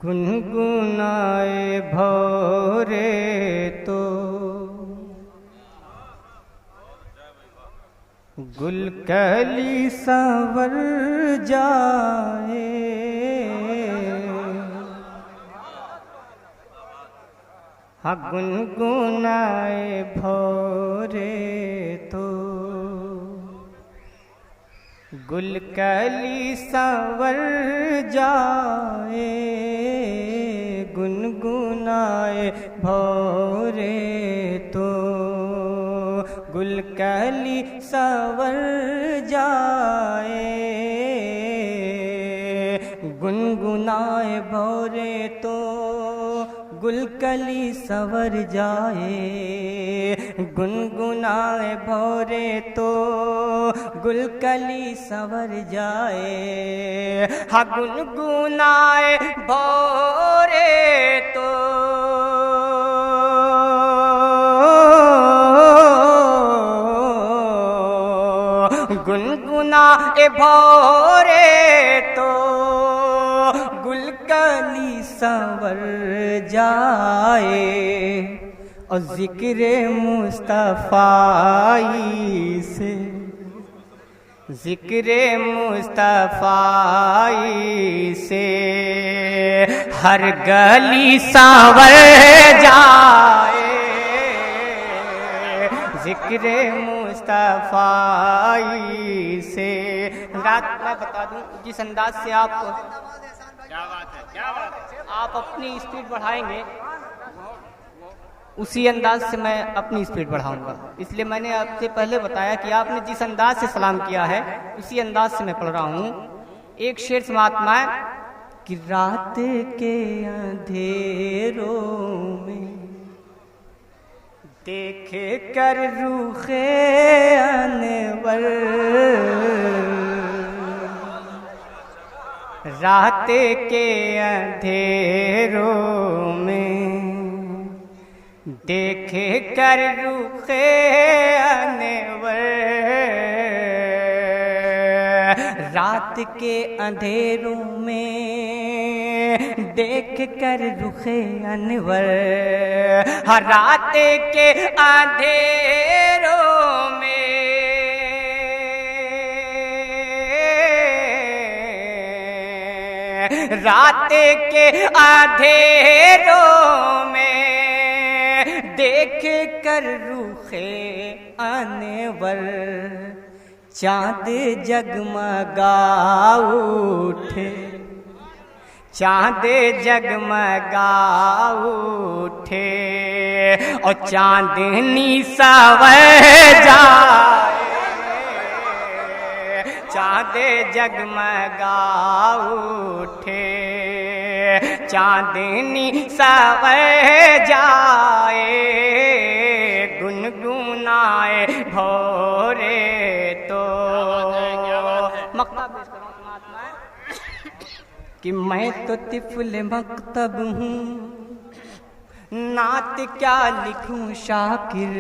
گنگنائے بھورے تو گل کلی سنور جائے، ہاں گنگنائے بھورے تو گل کلی سنور جائے، گنگنائے بھورے تو گل کلی سنور جائے، گنگنائے بھورے تو گل کلی سنور جائے، گنگنائے بھورے تو گل کلی سنور جائے، ہاں گنگنائے بھورے تو گنگنائے بھورے تو گل کلی سنور جائے، اور ذکر مصطفیٰ سے، ذکر مصطفیٰ سے ہر گلی سنور جائے، ذکر مصطفیٰ سے۔ رات میں بتا دوں جس انداز سے آپ اپنی اسپیڈ بڑھائیں گے اسی انداز سے میں اپنی اسپیڈ بڑھاؤں گا، اس لیے میں نے آپ سے پہلے بتایا کہ آپ نے جس انداز سے سلام کیا ہے اسی انداز سے میں پڑھ رہا ہوں۔ ایک شعر سماعت میں کہ رات کے اندھیروں میں دیکھ کر رخ انور، رات کے اندھیروں میں دیکھ کر رخ انور، رات کے اندھیروں میں دیکھ کر رخ انور، ہر رات کے اندھیروں میں رات کے اندھیروں میں دیکھ کر رخ انور، چاند جگمگا اٹھے، چاند جگمگا اٹھے، اور چاندنی سنور جائے، چاند جگمگا اٹھے، چاندنی سنور جائے، گنگنائے بھورے تو۔ مقطع پیش کروں کہ میں تو طفل مکتب ہوں، نعت کیا لکھوں شاکر،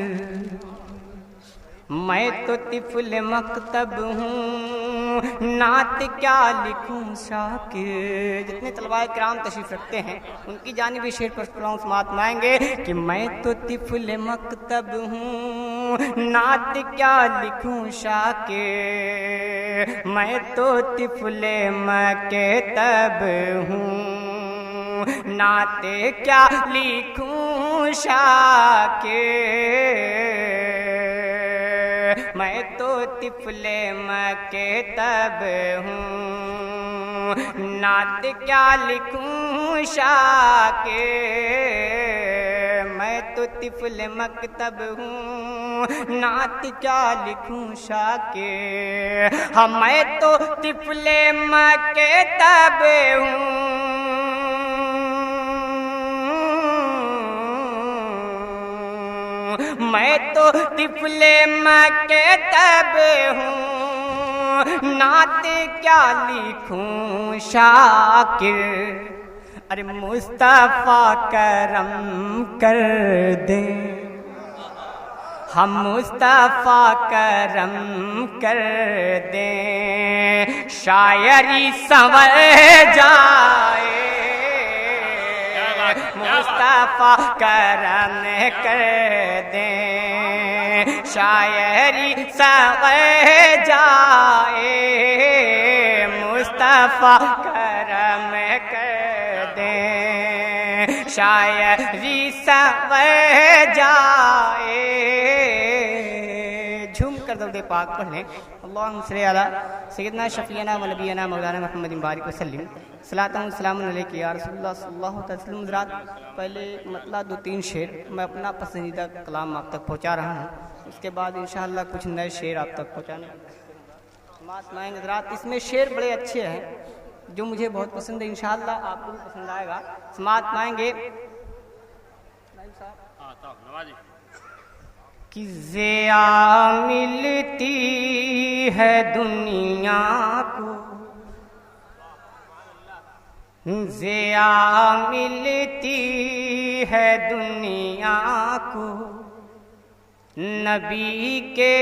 میں تو طفل مکتب ہوں، نعت کیا لکھوں شاکر۔ جتنے طلباء کرام تشریف رکھتے ہیں ان کی جانب شعر پر سماعت میں آئیں گے کہ میں تو طفل مکتب ہوں، نعت کیا لکھوں شاکر، میں تو طفل مکتب ہوں، نعت کیا لکھوں شاکر، میں تو طفل مکتب ہوں، نعت کیا لکھوں شاکر، میں تو طفل مکتب ہوں، نعت کیا لکھوں شاکر، ہاں میں تو طفل مکتب ہوں، میں تو طفل مکتب ہوں، نعت کیا لکھوں شاکر، ارے مصطفیٰ کرم کر دے، ہم مصطفیٰ کرم کر دیں، شاعری سنور جائے، کرم کر دیں، شاعری سنور جائے مصطفیٰ کرم کر دیں، شاعری سنور جائے۔ جھوم کر درود پاک پڑھ لیں، اللہم صلی علی سیدنا شفیعنا و نبینا مولانا محمد بارک وسلم، صلاۃ و سلام علیک یا رسول اللہ صلی اللہ علیہ وسلم۔ حضرات پہلے مطلع 2-3 شعر میں اپنا پسندیدہ کلام آپ تک پہنچا رہا ہوں، اس کے بعد انشاءاللہ کچھ نئے شعر آپ تک پہنچانے سماعت مائیں۔ حضرات اس میں شعر بڑے اچھے ہیں جو مجھے بہت پسند ہے، انشاءاللہ آپ کو بھی پسند آئے گا، سماعت مائیں گے۔ کہ ضیاء ملتی ہے دنیا کو، ضیاء ملتی ہے دنیا کو، نبی کے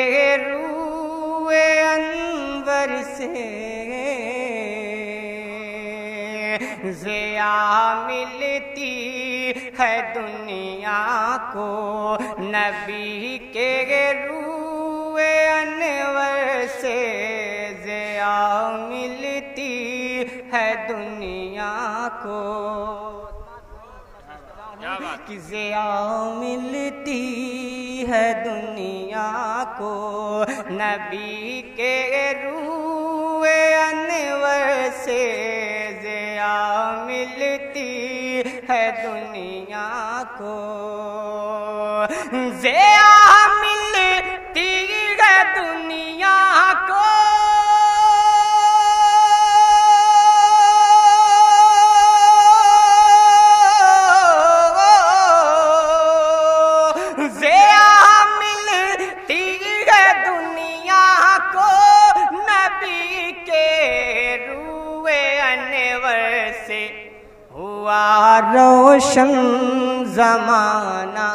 روئے انور سے، ضیاء ملتی ہے دنیا کو، نبی کے روئے انور سے، ضیاء ملتی ہے دنیا کو، کہ ضیاء ملتی ہے دنیا کو، نبی کے روئے انور سے، ضیاء ملتی ہے دنیا کو، ضیاء ملتی ہے دنیا کو، ضیاء ملتی ہے دنیا کو، نبی کے روئے انور سے، ہوا روشن زمانہ،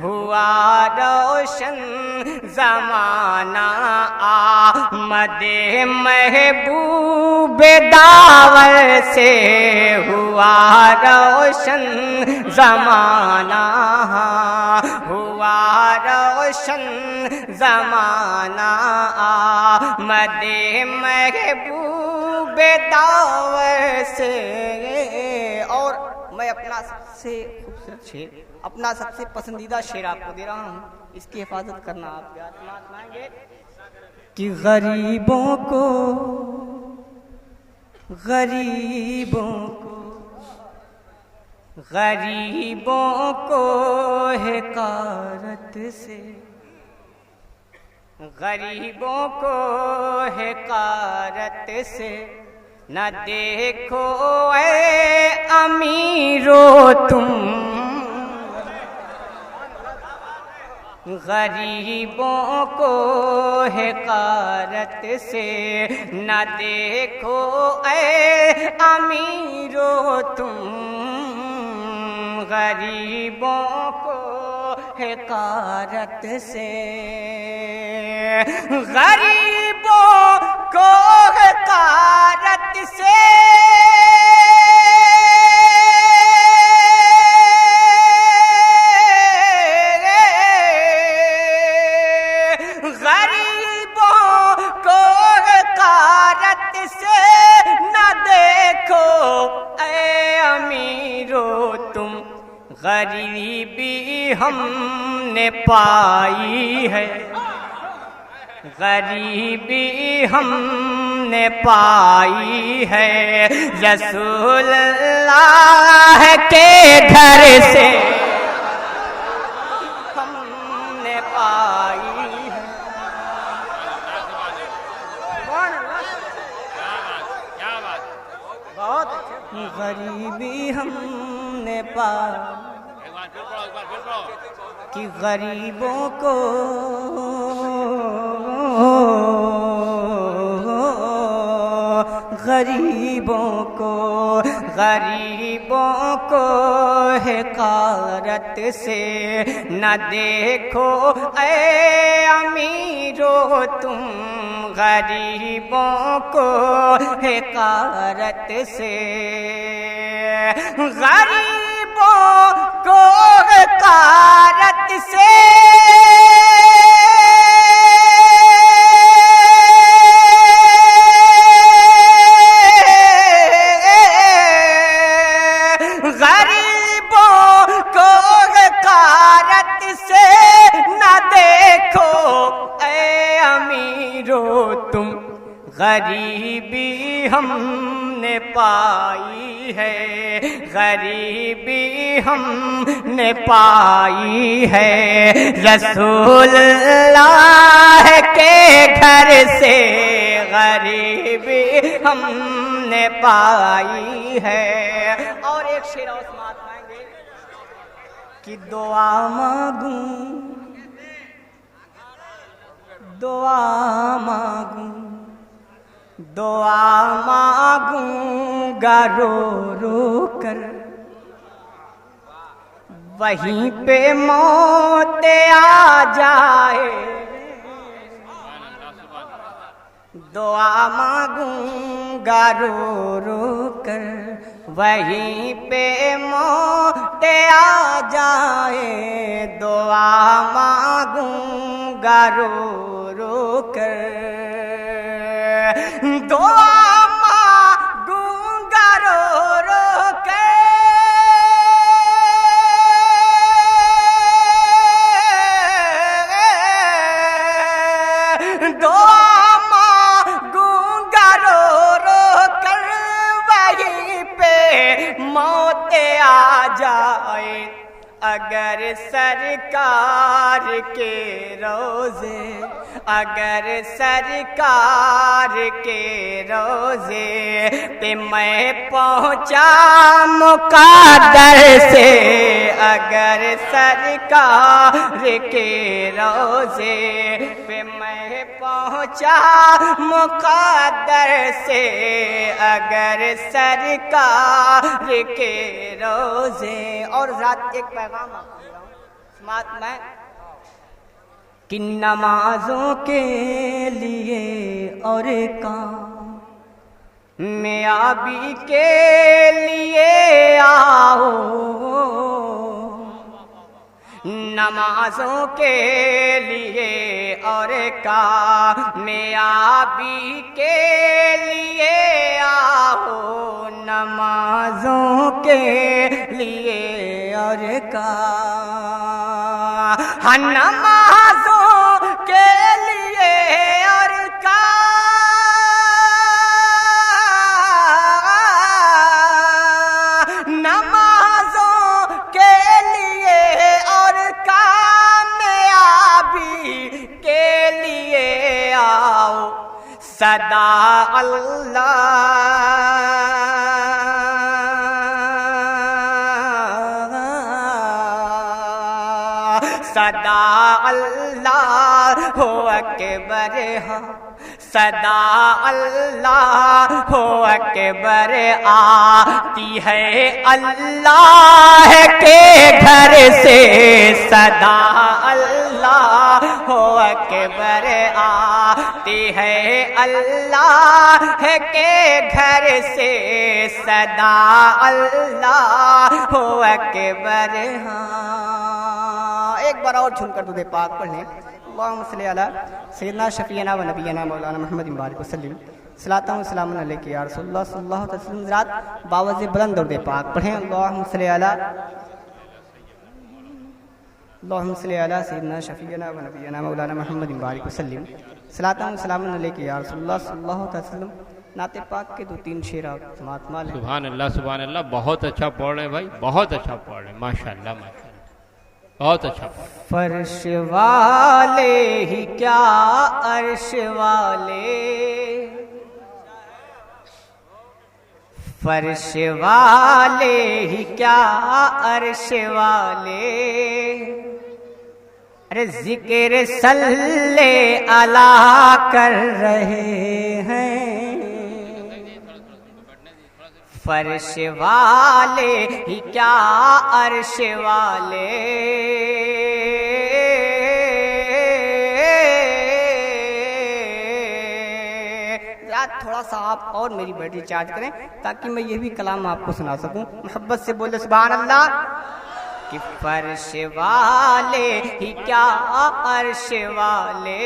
ہوا روشن زمانہ، آمد محبوب داور سے، ہوا روشن زمانہ، ہوا روشن زمانہ، آمد محبوب داور سے۔ اور میں اپنا سب سے خوبصورت شعر، اپنا سب سے پسندیدہ شعر آپ کو دے رہا ہوں، اس کی حفاظت کرنا آپ کے ہاتھ مائیں گے۔ کہ غریبوں کو، غریبوں کو، غریبوں کو حقارت سے، غریبوں کو حقارت سے، نہ دیکھو اے امیرو تم، غریبوں کو حقارت سے، نہ دیکھو اے امیرو تم، غریبوں کو حقارت سے، غریبوں کو حقارت سے، غریبوں کو حقارت سے، نہ دیکھو اے امیرو تم، غریبی ہم نے پائی ہے، غریبی ہم نے پائی ہے، رسول اللہ کے گھر سے ہم نے پائی ہے۔ بہت غریبی ہم نے پائی، کہ غریبوں کو، غریبوں کو، غریبوں کو حقارت سے، نہ دیکھو اے امیرو تم، غریبوں کو حقارت سے، غریبوں ہم نے پائی ہے، غریبی ہم نے پائی ہے، رسول اللہ کے گھر سے غریبی ہم نے پائی ہے۔ اور ایک شعر اور سماعت پائیں گے کہ دعا مانگوں دعا مانگوں دعا مانگوں گا رو رو کر، وہیں پہ موت آ جائے، دعا مانگوں گا رو رو کر، وہیں پہ موت آ جائے، دعا مانگوں گا رو رو کر، دعا مانگوں گا رو رو کر، دعا مانگوں گا رو رو کر، وہیں پہ موت آ جائے، اگر سرکار کے روزے، اگر سرکار کے روزے پہ میں پہنچا مقدر سے، اگر سرکار کے روزے پہ میں پہنچا مقدر سے، اگر سرکار کے روزے۔ اور رات ایک پیغام آپ کو سماعت میں کہ نمازوں کے لیے اور کامیابی کے لیے آؤ، نمازوں کے لیے اور کامیابی کے لیے آؤ، نمازوں کے لیے اور نمازوں کے لیے اور نمازوں کے لیے اور کامیابی کے لیے آؤ، صدا اللہ صدا اللہ اکبر، صدا اللہ اکبر آتی ہے اللہ کے گھر سے، صدا اللہ اکبر آتی ہے اللہ کے گھر سے، صدا اللہ اکبر۔ ایک بار اور جھوم کر درود پاک پڑھ لیں۔ اللہم صلی علی سیدنا شفیعنا و نبینا مولانا محمد مبارک وسلم، صلاۃ و سلام علیک یا رسول اللہ صلی اللہ علیہ وسلم۔ حضرات باوضع بلند درود پاک پڑھیں۔ اللہم صلی علی سیدنا شفیعنا و نبینا مولانا محمد مبارک وسلم، صلاۃ و سلام علیک یا رسول اللہ صلی اللہ علیہ وسلم۔ نعت پاک کے دو تین شعر آپ سماعت مال ہیں۔ سبحان اللہ سبحان اللہ، بہت اچھا پڑھ رہے ہیں بھائی، بہت اچھا پڑھ رہے ہیں، ماشاءاللہ ماشاءاللہ، بہت اچھا پڑھ رہے ہیں۔ فرش والے ہی کیا عرش والے، فرش والے ہی کیا عرش والے، ارے ذکر صلی اللہ کر رہے ہیں، فرش والے ہی کیا عرش والے، تھوڑا سا آپ اور میری بیٹری چارج کریں تاکہ میں یہ بھی کلام آپ کو سنا سکوں، محبت سے بولے سبحان اللہ۔ کہ فرش والے ہی کیا عرش والے،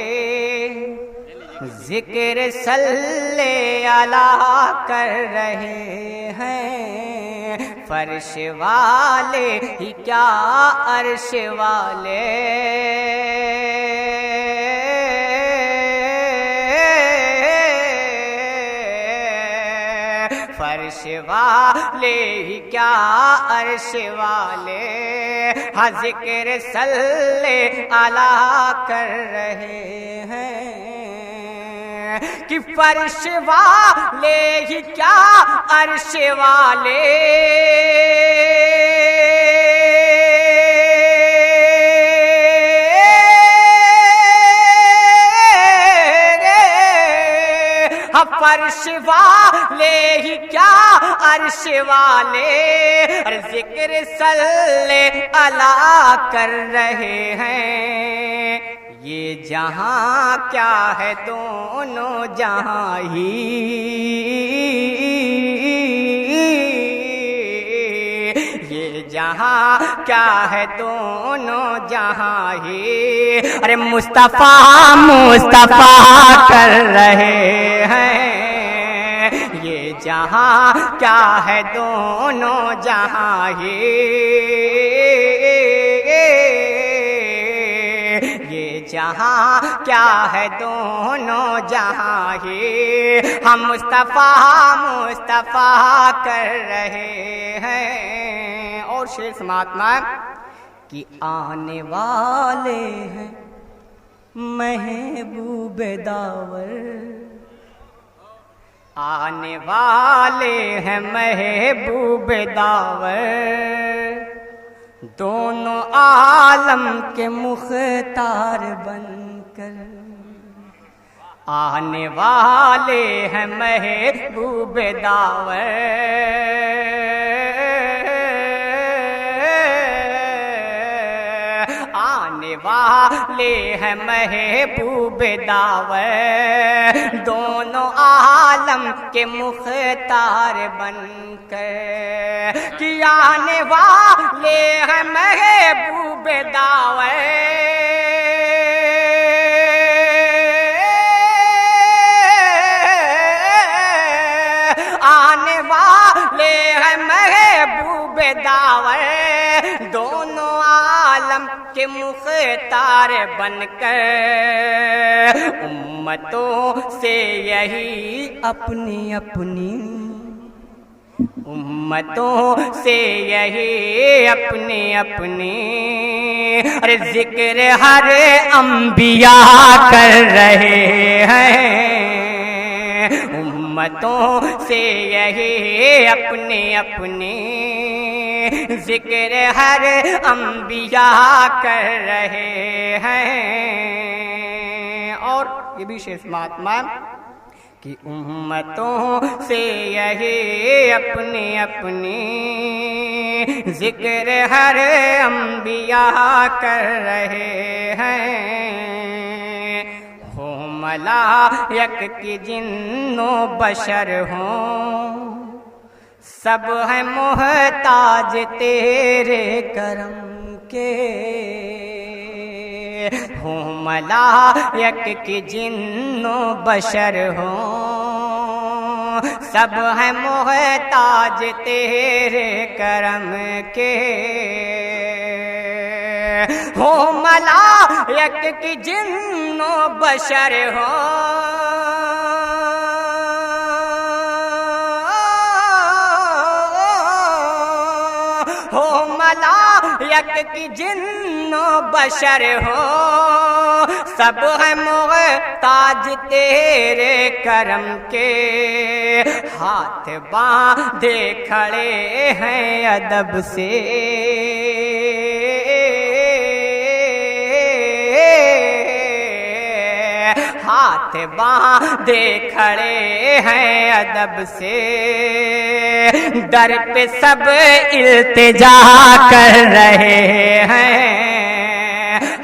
ذکر صلی اللہ کر رہے ہیں، فرش والے ہی کیا عرش والے، فرش والے ہی کیا عرش والے ہاں ذکر صلی اللہ کر رہے ہیں کہ فرش والے ہی کیا عرش والے فرش والے ہی کیا عرش والے ذکر صلی اللہ کر رہے ہیں یہ جہاں کیا ہے دونوں جہاں ہی یہ جہاں کیا ہے دونوں جہاں ہی ارے مصطفیٰ مصطفیٰ کر رہے ہیں یہ جہاں کیا ہے دونوں جہاں ہی یہ جہاں کیا ہے دونوں جہاں ہی ہم مصطفیٰ مصطفیٰ کر رہے ہیں اور شعر سماعت میں کہ آنے والے ہیں محبوب داور آنے والے ہیں محبوب داور دونوں عالم کے مختار بن کر آنے والے ہیں محبوب داور آنے والے ہیں محبوب داور دونوں عالم کے مختار بن کر کہ آنے والے ہیں محبوب داور آنے والے ہیں محبوب داور دونوں عالم کے مختار بن کر امتوں سے یہی اپنی اپنی امتوں سے یہی اپنی اپنی ارے ذکر ہر انبیاء کر رہے ہیں امتوں سے یہی اپنی اپنی ذکر ہر انبیاء کر رہے ہیں اور یہ بھی شعر سماعت میں کہ امتوں سے یہی اپنی اپنی ذکر ہر انبیاء کر رہے ہیں ہو ملائک کی جن و بشر ہوں سب ہے محتاج تیرے کرم کے ہوں ملائک کی جن و بشر ہوں سب ہے محتاج تیرے کرم کے ہوں ملائک کی جن و بشر ہو ملائک کی جن و بشر ہو سب ہے محتاج تیرے کرم کے ہاتھ باندھے کھڑے ہیں ادب سے ہاتھ باندھے کھڑے ہیں ادب سے در پہ سب التجا کر رہے ہیں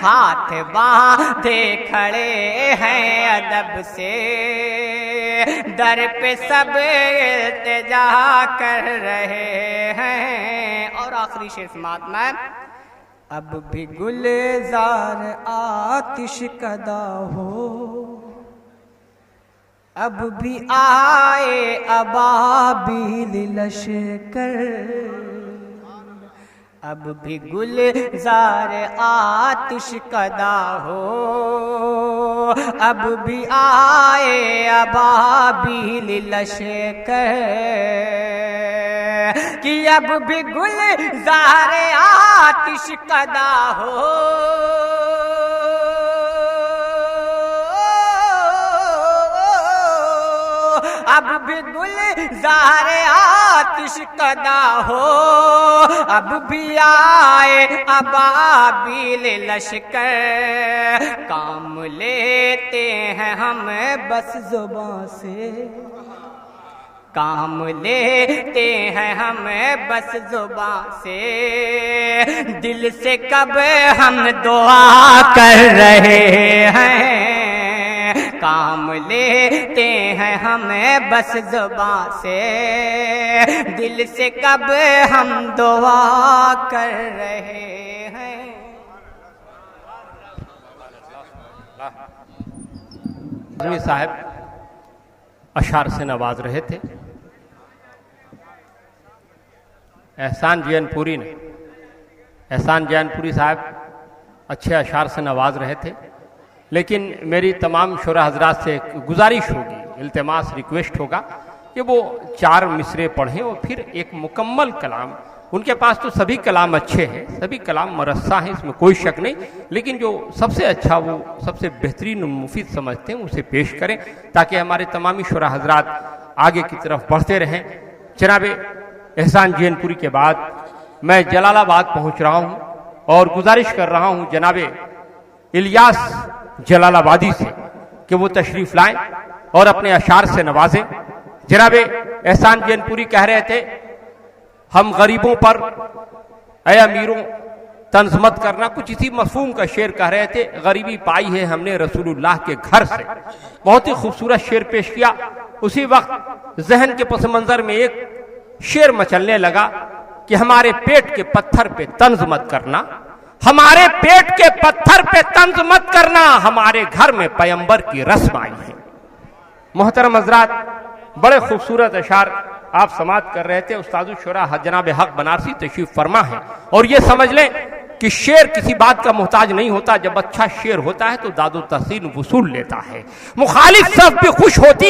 ہاتھ باندھے کھڑے ہیں ادب سے در پہ سب التجا کر رہے ہیں اور آخری شعر سماعت میں اب بھی گلزار آتش کدا ہو اب بھی آئے ابابیل لشکر اب بھی گلزار آتش کدا ہو، اب بھی آئے ابابیل لشکر، کہ اب بھی گلزار آتش کدا ہو، اب بھی گلزار آتش کدا ہو، اب بھی آئے ابابیل لشکر، کام لیتے ہیں ہم بس زبان سے، کام لیتے ہیں ہم بس زبان سے، دل سے کب ہم دعا کر رہے ہیں، کام لیتے ہیں ہم بس زبان سے، دل سے کب ہم دعا کر رہے ہیں۔ نظمی صاحب اشعار سے نواز رہے تھے، احسان جین پوری نے، احسان جین پوری صاحب اچھے اشعار سے نواز رہے تھے، لیکن میری تمام شعراء حضرات سے گزارش ہوگی، التماس ریکویسٹ ہوگا کہ وہ 4 مصرے پڑھیں اور پھر ایک مکمل کلام، ان کے پاس تو سبھی کلام اچھے ہیں، سبھی کلام مرصع ہیں، اس میں کوئی شک نہیں، لیکن جو سب سے اچھا وہ سب سے بہترین و مفید سمجھتے ہیں اسے پیش کریں تاکہ ہمارے تمامی شعراء حضرات آگے کی طرف بڑھتے رہیں۔ جناب احسان جین پوری کے بعد میں جلال آباد پہنچ رہا ہوں اور گزارش کر رہا ہوں جناب الیاس جلال آبادی سے کہ وہ تشریف لائیں اور اپنے اشعار سے نوازیں۔ جناب احسان جین پوری کہہ رہے تھے، ہم غریبوں پر اے امیروں طنز مت کرنا، کچھ اسی مفہوم کا شعر کہہ رہے تھے، غریبی پائی ہے ہم نے رسول اللہ کے گھر سے، بہت ہی خوبصورت شعر پیش کیا۔ اسی وقت ذہن کے پس منظر میں ایک شعر مچلنے لگا کہ ہمارے پیٹ کے پتھر پہ طنز مت کرنا، ہمارے پیٹ کے پتھر پہ طنز مت کرنا، ہمارے گھر میں پیمبر کی رسم آئی ہے۔ محترم حضرات، بڑے خوبصورت اشعار آپ سماعت کر رہے تھے، استاد الشعراء جناب حق بنارسی تشریف فرما ہے، اور یہ سمجھ لیں کہ شعر کسی بات کا محتاج نہیں ہوتا، جب اچھا شعر ہوتا ہے تو داد و تحسین وصول لیتا ہے، مخالف صف بھی خوش ہوتی ہے۔